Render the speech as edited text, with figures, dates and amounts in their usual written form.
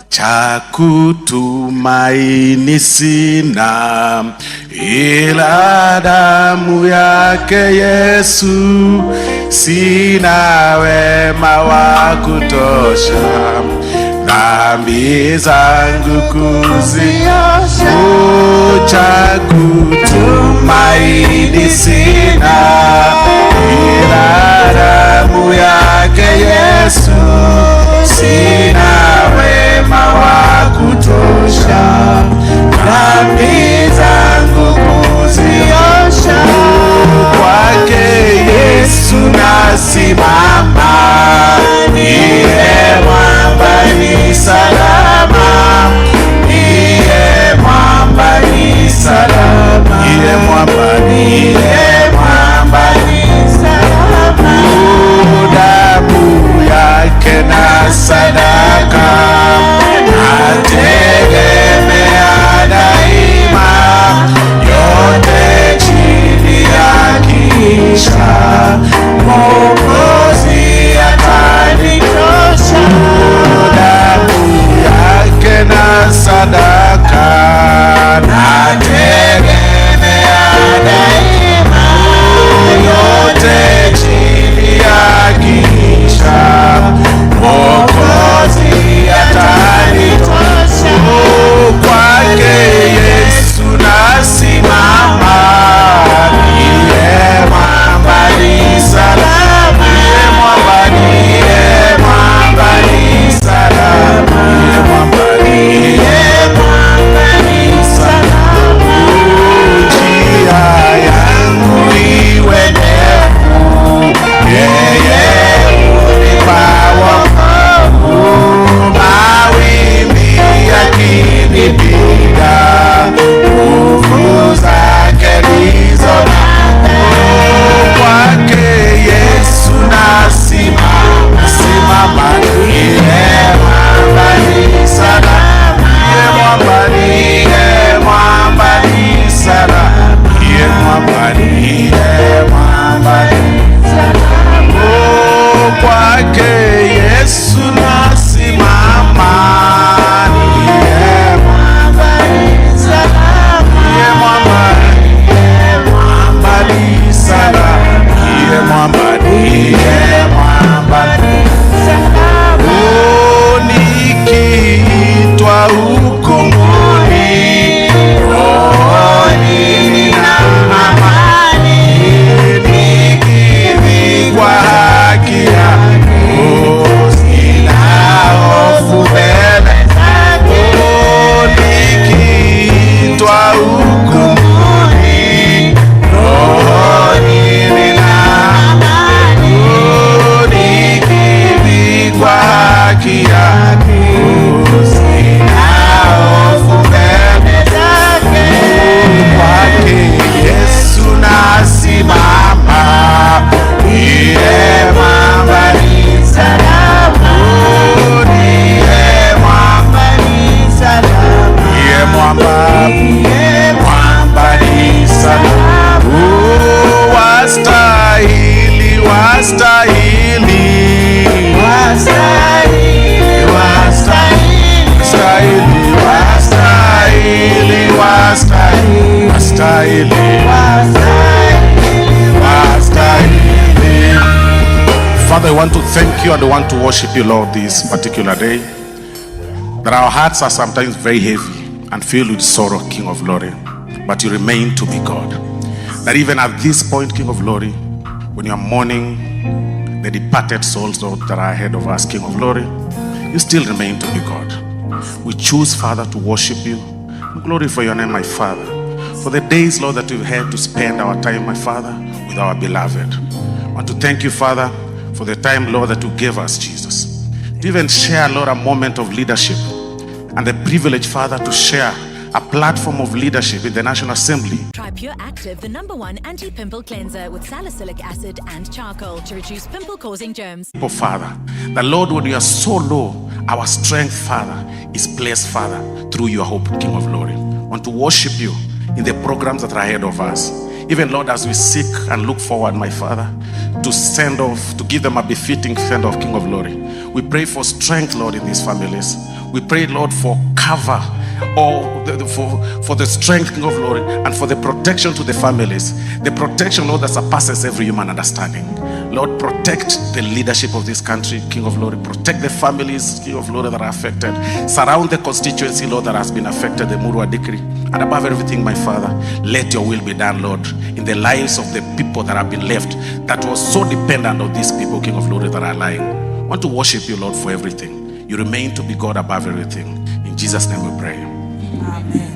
cha kutumaini sina ila damu yake Yesu, sina wema wa kutosha dhambi zangu kuziosha. Cha kutumaini sina ila damu yake Yesu, sina wema wa kutosha dhambi zangu kuziosha. Kwake Yesu nasimama, ndiye mwamba ni salama, ndiye mwamba ni salama, ndiye mwamba, ndiye mwamba ni salama. Damu yake na sadaka nategemea daima, yote chini ya kisha Mwokozi atanitosha. Damu yake na sadaka nategemea daima, yote chini ya kisha Mwokozi atanitosha. Kwake Yesu nasimama, ndiye mwamba ni salama, ndiye mwamba, ndiye mwamba ni salama, ndiye mwamba, ndiye mwamba ni salama. Njia yangu iwe ndefu, yeye unipa wokovu, mawimbi yakinipiga, nguvu zake ndizo nanga. Kwake Yesu nasimama, simama, ndiye mwamba ni salama, ndiye mwamba, ndiye mwamba ni salama, ndiye mwamba, ndiye mwamba ni salama. Kwake Yesu nasimama, ndiye mwamba ni salama, ndiye mwamba, ndiye mwamba ni salama, ndiye mwamba, ndiye mwamba ni salama. Nikiitwa hukumuni, rohoni nina amani, nikivikwa haki yake, sina hofu mbele zake. Nikiitwa hukumuni, rohoni nina amani, nikivikwa haki yake, sina hofu mbele zake. Kwake Yesu nasimama, ndiye mwamba ni salama, ndiye mwamba ni salama, ndiye mwamba, ndiye mwamba ni salama. Wastahili, wastahili, wastahili, wastahili, wastahili, wastahili, wastahili, wastahili. Father, I want to thank you and I want to worship you, Lord, this particular day. That our hearts are sometimes very heavy and filled with sorrow, King of Glory, but you remain to be God. That even at this point, King of Glory, when you are mourning the departed souls, Lord, that are ahead of us, King of Glory, you still remain to be God. We choose, Father, to worship you and glorify your name, my Father, for the days, Lord, that we've had to spend our time, my Father, with our beloved. I want to thank you, Father, for the time, Lord, that you gave us, Jesus, to even share, Lord, a moment of leadership and the privilege, Father, to share a platform of leadership in the National Assembly. Try Pure Active, the #1 anti-pimple cleanser with salicylic acid and charcoal to reduce pimple-causing germs. Oh, Father, the Lord, when we are so low, our strength, Father, is placed, Father, through your hope, King of Glory. I want to worship you in the programs that are ahead of us. Even, Lord, as we seek and look forward, my Father, to send off, to give them a befitting send off, King of Glory. We pray for strength, Lord, in these families. We pray, Lord, for cover, for the strength, King of Glory, and for the protection to the families. The protection, Lord, that surpasses every human understanding. Lord, protect the leadership of this country, King of Glory. Protect the families, King of Glory, that are affected. Surround the constituency, Lord, that has been affected, the Murwa Decree. And above everything, my Father, let your will be done, Lord, in the lives of the people that have been left, that was so dependent on these people, King of Glory, that are lying. I want to worship you, Lord, for everything. You remain to be God above everything. In Jesus' name we pray. Amen.